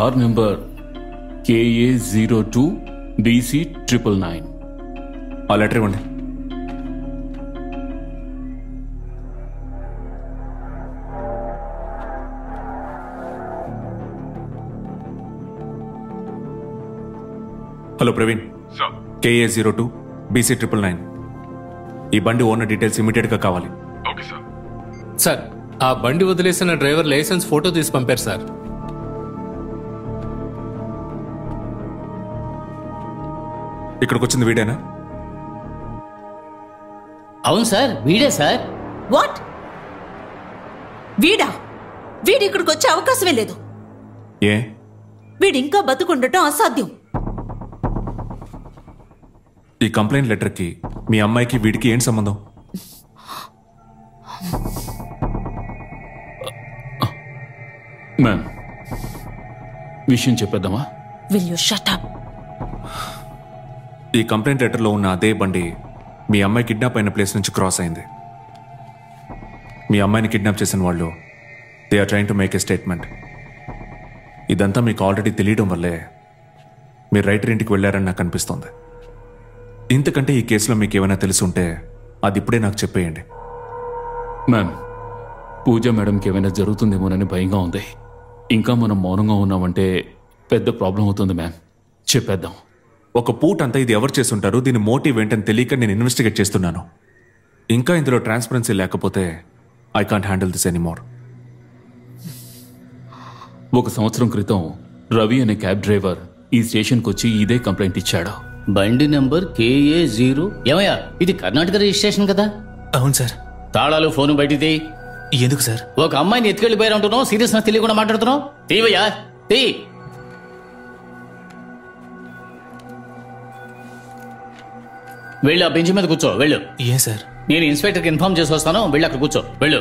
Car number KA02BC999. ఆ letter ఇవ్వండి. Hello Praveen, KA02BC999. ఈ బండి ఓనర్ డీటెయిల్స్ ఇమీడియట్ గా కావాలి. Okay sir. సార్, ఆ బండి వదిలేసిన డ్రైవర్ లైసెన్స్ ఫోటో తీసి పంపారు సార్. ఇక్కడికి వచ్చింది వీడేనా? అవును సార్, వీడే సార్. వాట్? వీడా? వీడి ఇక్కడికి వచ్చే అవకాశమే లేదు. ఏ? వీడి ఇంకా బతుకుండటం అసాధ్యం. ఈ కంప్లైంట్ లెటర్ కి మీ అమ్మాయికి వీడికి ఏంటి సంబంధం? మ్యామ్, విషయం చెప్పేద్దామా? Will you shut up? ఈ కంప్లైంట్ లెటర్లో ఉన్న అదే బండి మీ అమ్మాయి కిడ్నాప్ అయిన ప్లేస్ నుంచి క్రాస్ అయింది. మీ అమ్మాయిని కిడ్నాప్ చేసిన వాళ్ళు they are trying to make a statement. ఇదంతా మీకు ఆల్రెడీ తెలియడం వల్లే మీరు రైటర్ ఇంటికి వెళ్ళారని నాకు అనిపిస్తోంది. ఇంతకంటే ఈ కేసులో మీకు ఏమైనా తెలిసి ఉంటే అది ఇప్పుడే నాకు చెప్పేయండి. మ్యామ్, పూజ మేడంకి ఏమైనా జరుగుతుందేమోనని భయంగా ఉంది. ఇంకా మనం మౌనంగా ఉన్నామంటే పెద్ద ప్రాబ్లం అవుతుంది మ్యామ్. చెప్పేద్దాం. ఒక పూట అంతా ఇది ఎవరు చేస్తుంటారు, దీని మోటివ్ ఏంటని తెలియక నేను ఇన్వెస్టిగేట్ చేస్తున్నాను. ఇంకా ఇందులో ట్రాన్స్పరెన్సీ లేకపోతే I can't handle this anymore. 1 సంవత్సరం క్రితం రవి అనే క్యాబ్ డ్రైవర్ ఈ స్టేషన్కి వచ్చి ఇదే కంప్లైంట్ ఇచ్చాడు. బండి నెంబర్ KA0. ఏమయ్యా, ఇది కర్ణాటక రిజిస్ట్రేషన్ కదా? అవును సార్. తాళాలు, ఫోను బయటిది. ఎందుకు సార్? ఒక అమ్మాయిని ఎత్తుకెళ్ళిపోయారు అంటున్నావు, సీరియస్నెస్ తెలియకుండా మాట్లాడుతున్నావు. తీవయ్యా, తీ. వెళ్ళు, ఆ బెంచ్ మీద కూర్చో. వెళ్ళు. ఏ సార్? నేను ఇన్స్పెక్టర్కి ఇన్ఫార్మ్ చేసి వస్తాను. వెళ్ళి అక్కడ కూర్చో. వెళ్ళు.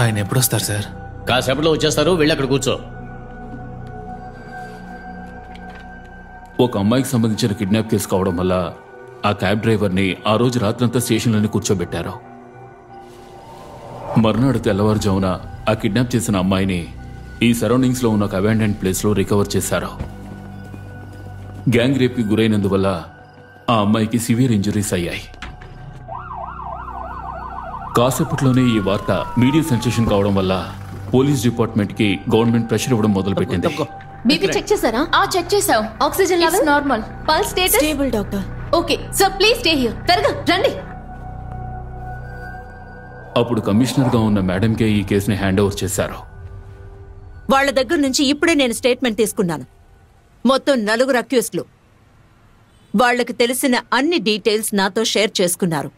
ఆయన ఎప్పుడు వస్తారు సార్? కాసేపట్లో వచ్చేస్తారు. వెళ్ళి అక్కడ కూర్చో. ఒక అమ్మాయికి సంబంధించిన కిడ్నాప్ కేసు కావడం వల్ల ఆ క్యాబ్ డ్రైవర్ని ఆ రోజు రాత్రంతా స్టేషన్లోనే కూర్చోబెట్టారు. మర్నాడు తెల్లవారుజామున ఆ కిడ్నాప్ చేసిన అమ్మాయిని ఈ సరౌండింగ్స్లో ఉన్న ఒక అబాండెంట్ ప్లేస్లో రికవర్ చేశారు. గ్యాంగ్ రేప్కి గురైనందువల్ల ఆ అమ్మాయికి సివియర్ ఇంజరీస్ అయ్యాయి. కాసేపట్లోనే ఈ వార్త మీడియా సెన్సేషన్ కావడం వల్ల పోలీస్ డిపార్ట్మెంట్కి గవర్నమెంట్ ప్రెషర్ ఇవ్వడం మొదలుపెట్టింది. బీపీ చెక్ చేశారా? చెక్ చేసాం. Oxygen level normal. Pulse status stable doctor. Okay sir, please stay here. త్వరగా రండి. అప్పుడు కమిషనర్గా ఉన్న మేడంకే ఈ కేసుని హ్యాండ్ ఓవర్ చేశారు. వాళ్ళ దగ్గర నుంచి ఇప్పుడే నేను స్టేట్మెంట్ తీసుకున్నాను. మొత్తం 4 అక్యూస్డ్లు. వాళ్లకు తెలిసిన అన్ని డీటెయిల్స్ నాతో షేర్ చేసుకున్నారు.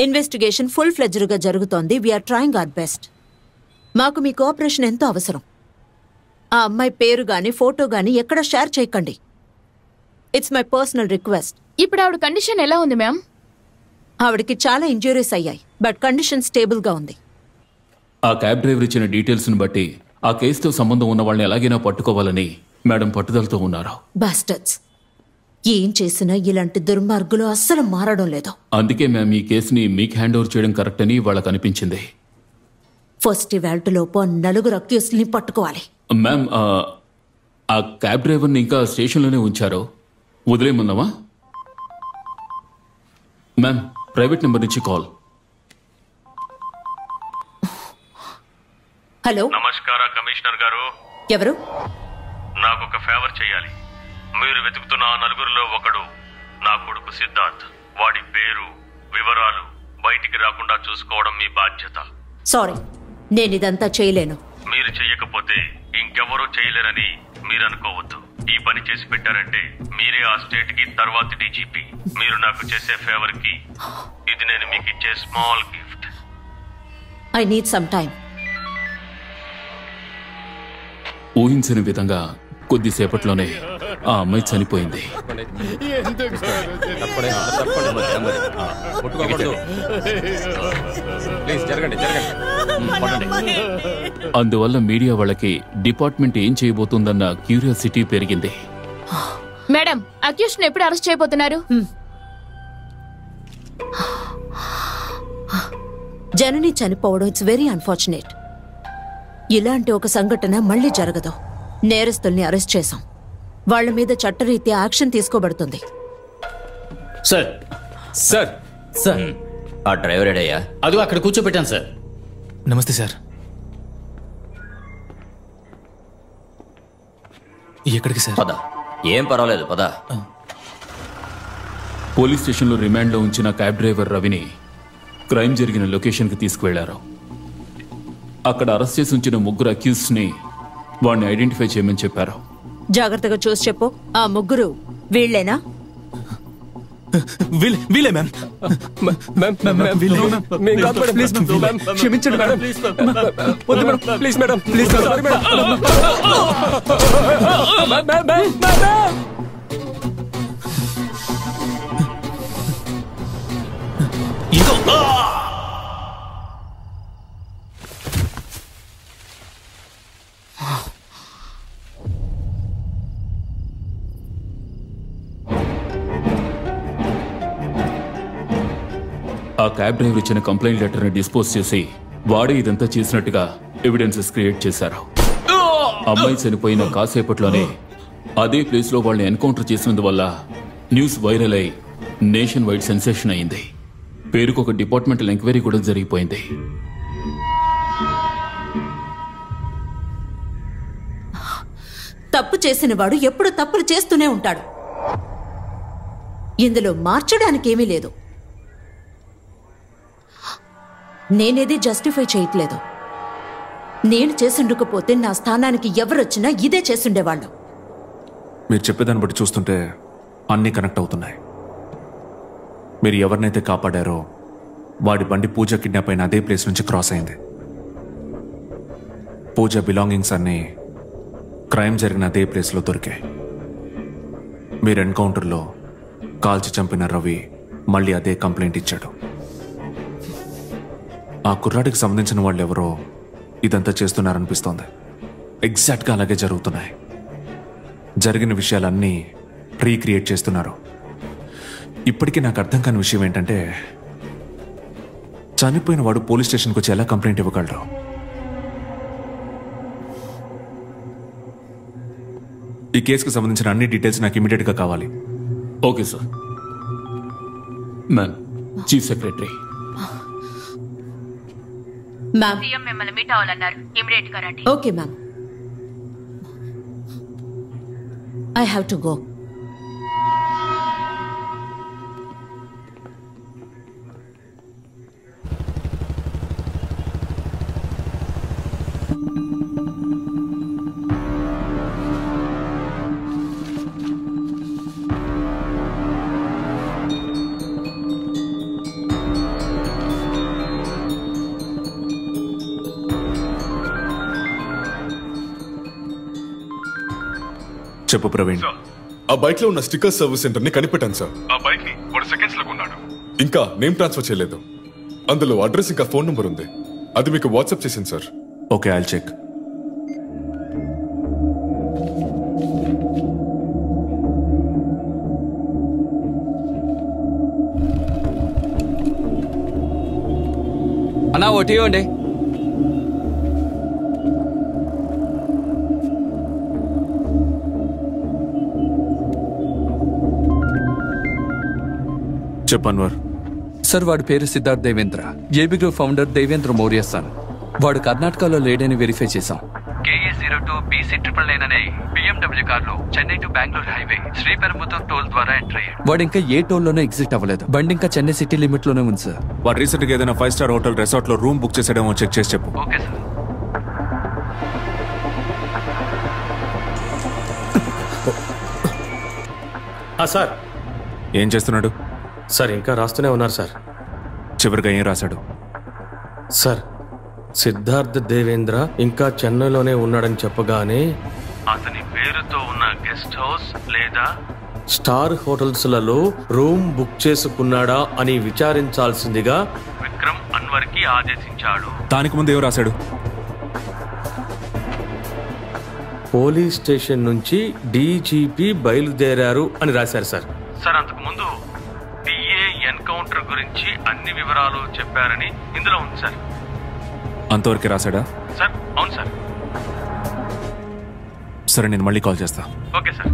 ఇన్వెస్టిగేషన్ ఫుల్ ఫ్లెడ్జ్డ్గా జరుగుతోంది. We're trying our best. మాకు మీ కోఆపరేషన్ ఎంతో అవసరం. ఆ అమ్మాయి పేరు గాని ఫోటో గాని ఎక్కడ షేర్ చేయకండి. It's my personal request. ఇప్పుడు ఆవిడ కండిషన్ ఎలా ఉంది మ్యామ్? ఆవిడకి చాలా ఇంజురీస్ అయ్యాయి, బట్ కండిషన్ స్టేబుల్ గా ఉంది. ఆ క్యాబ్ డ్రైవర్ ఇచ్చిన డీటెయిల్స్ని బట్టి ఆ కేసుతో సంబంధం ఉన్న వాళ్ళని ఎలాగైనా పట్టుకోవాలని మేడం పట్టుదలతో ఉన్నారు. బాస్టర్డ్స్, ఏం చేసినా ఇలాంటి దుర్మార్గులు అస్సలు మారడం లేదు. అందుకే మేము ఈ కేసుని మీకు హ్యాండ్ ఓవర్ చేయడం కరెక్ట్ అని వాళ్ళకి అనిపించింది. ఫస్ట్ ఇవాల్టిలోపు 4 అక్యూస్డ్ని పట్టుకోవాలి. మ్యామ్, ఆ క్యాబ్ డ్రైవర్ని ఇంకా స్టేషన్లోనే ఉంచారు. వదిలేమన్నావా? మ్యామ్, ప్రైవేట్ నెంబర్ నుంచి కాల్. హలో. నమస్కారం కమిషనర్ గారు. ఎవరు? నాకు ఒక ఫేవర్ చేయాలి. మీరు వెతుకుతున్న ఆ 4గురిలో ఒకడు నా కొడుకు సిద్ధార్థ్. వాడి పేరు, వివరాలు బయటికి రాకుండా చూసుకోవడం మీ బాధ్యత. సారీ, నేను ఇదంతా చేయలేను. మీరు చెయ్యకపోతే ఇంకెవరూ చేయలేరని మీరు అనుకోవద్దు. ఈ పని చేసి పెట్టారంటే మీరే ఆ స్టేట్ కి తర్వాతి డీజీపీ. మీరు నాకు చేసే ఫేవర్ కి ఇది నేను మీకు ఇచ్చే small gift. I need some time. ఊహించని విధంగా కొద్దిసేపట్లోనే ఆ అమ్మాయి చనిపోయింది. అందువల్ల మీడియా వాళ్ళకి డిపార్ట్మెంట్ ఏం చేయబోతుందన్న క్యూరియాసిటీ పెరిగింది. మేడం, అక్యూజ్డ్ ఎప్పుడు అరెస్ట్ చేయబోతున్నారు? జనని చనిపోవడం ఇట్స్ వెరీ అన్ఫార్చునేట్. ఇలాంటి ఒక సంఘటన మళ్ళీ జరగదు. నేరస్తుల్ని అరెస్ట్ చేశాం. వాళ్ల మీద చట్టరీత్యా యాక్షన్ తీసుకోబడుతుంది. సార్ సార్ సార్ ఆ డ్రైవర్ ఏడయ్యా? అదిగో అక్కడ కూర్చోబెట్టాను సార్. నమస్తే సార్. ఎక్కడికి సార్? పద. ఏం పర్వాలేదు, పద. పోలీస్ స్టేషన్లో రిమాండ్లో ఉంచిన క్యాబ్ డ్రైవర్ రవిని క్రైమ్ జరిగిన లొకేషన్కి తీసుకువెళ్లారు. అక్కడ అరెస్ట్ చేసి ఉంచిన 3 అక్యూజ్ని వాడిని ఐడెంటిఫై చేయమని చెప్పారు. జాగ్రత్తగా చూసి చెప్పు. ఆ 3 వీళ్ళేనా? వీలే మ్యామ్. క్షమించండి మేడం. వద్దు madam, please madam, please sorry madam. ఆ క్యాబ్ డ్రైవర్ ఇచ్చిన కంప్లైంట్ లెటర్ని డిస్పోజ్ చేసి వాడే ఇదంతా చేసినట్టుగా ఎవిడెన్సెస్ క్రియేట్ చేశారు. అమ్మాయి చనిపోయిన కాసేపట్లోనే అదే ప్లేస్లో వాళ్ళని ఎన్కౌంటర్ చేసినందువల్ల న్యూస్ వైరల్ అయి నేషన్ వైడ్ సెన్సేషన్ అయింది. పేరుకు ఒక డిపార్ట్మెంటల్ ఎంక్వైరీ కూడా జరిగిపోయింది. తప్పు చేసిన వాడు ఎప్పుడు తప్పులు చేస్తూనే ఉంటాడు. ఇందులో మార్చడానికేమీ లేదు. నేనేది జస్టిఫై చేయట్లేదు. నేను చేసుండకపోతే నా స్థానానికి ఎవరొచ్చినా ఇదే చేసుండేవాళ్ళు. మీరు చెప్పేదాన్ని బట్టి చూస్తుంటే అన్నీ కనెక్ట్ అవుతున్నాయి. మీరు ఎవరినైతే కాపాడారో వాడి బండి పూజ కిడ్నాప్ అయిన అదే ప్లేస్ నుంచి క్రాస్ అయింది. పూజ బిలాంగింగ్స్ అన్నీ క్రైమ్ జరిగిన అదే ప్లేస్లో దొరికాయి. మీరు ఎన్కౌంటర్లో కాల్చి చంపిన రవి మళ్ళీ అదే కంప్లైంట్ ఇచ్చాడు. ఆ కుర్రాడికి సంబంధించిన వాళ్ళు ఎవరో ఇదంతా చేస్తున్నారనిపిస్తోంది. ఎగ్జాక్ట్గా అలాగే జరుగుతున్నాయి. జరిగిన విషయాలన్నీ రీక్రియేట్ చేస్తున్నారు. ఇప్పటికీ నాకు అర్థం కాని విషయం ఏంటంటే, చనిపోయిన వాడు పోలీస్ స్టేషన్కి వచ్చి ఎలా కంప్లైంట్ ఇవ్వగలరు? ఈ కేసుకు సంబంధించిన అన్ని డీటెయిల్స్ నాకు ఇమీడియట్గా కావాలి. Okay sir. Ma'am, chief secretary. Ma'am, CM మిమ్మల్ని మీట్ అవ్వాలన్నారు. ఇమిడియట్ గా రండి. Okay ma'am. I have to go. చెప్పు ప్రవీణ్. ఆ బైక్ లో ఉన్న స్టిక్కర్ సర్వీస్ సెంటర్ ని కనిపెట్టాను సార్. ఆ బైక్ ని 1 సెకండ్స్ లో కొన్నాడు. ఇంకా నేమ్ ట్రాన్స్ఫర్ చేయలేదు. అందులో అడ్రస్ ఇంకా ఫోన్ నంబర్ ఉంది. అది మీకు వాట్సాప్ చేసింది సార్. Okay, I'll check. అన్నా ఒకటి ఇవ్వండి. చెప్పన్వర్. సార్, వాడి పేరు Siddharth Devendra. AB group founder Devendra Maurya son. వాడు కర్ణాటకలో లేడని వెరిఫై చేశాం. KA02 BC999 అనే BMW కార్లో Chennai to Bengaluru highway Sriperumbudur toll ద్వారా ఎంటర్ అయ్యాడు. వాడు ఇంకా ఏ టోల్ లోనే ఎగ్జిట్ అవ్వలేదు. బండి ఇంకా చెన్నై సిటీ లిమిట్ లోనే ఉంది సార్. వాడు రీసెంట్ గా ఏదైనా 5 స్టార్ హోటల్ రిసార్ట్ లో రూమ్ బుక్ చేసాడేమో చెక్ చేసి చెప్పు. Okay sir. సార్, ఏం చేస్తున్నాడు? సార్ ఇంకా రాస్తూనే ఉన్నారు సార్. చివరిగా ఏం రాశాడు? సార్, సిద్ధార్థ్ దేవేంద్ర ఇంకా చెన్నైలోనే ఉన్నాడని చెప్పగానే అతని పేరుతో ఉన్న గెస్ట్ హౌస్ లేదా స్టార్ హోటల్స్లలో రూమ్ బుక్ చేసుకున్నాడా అని విచారించాల్సిందిగా విక్రమ్ అన్వర్ కి ఆదేశించాడు. దానికి ముందు ఏం రాశాడు? పోలీస్ స్టేషన్ నుంచి డీజీపీ బయలుదేరారు అని రాశారు సార్. సార్, అంతకు ముందు డిఏ ఎన్కౌంటర్ గురించి అన్ని వివరాలు చెప్పారని ఇందులో ఉంది సార్. అంతవరకు రాశాడా? సార్, అవును సార్. సరే నేను మళ్ళీ కాల్ చేస్తా. Okay sir.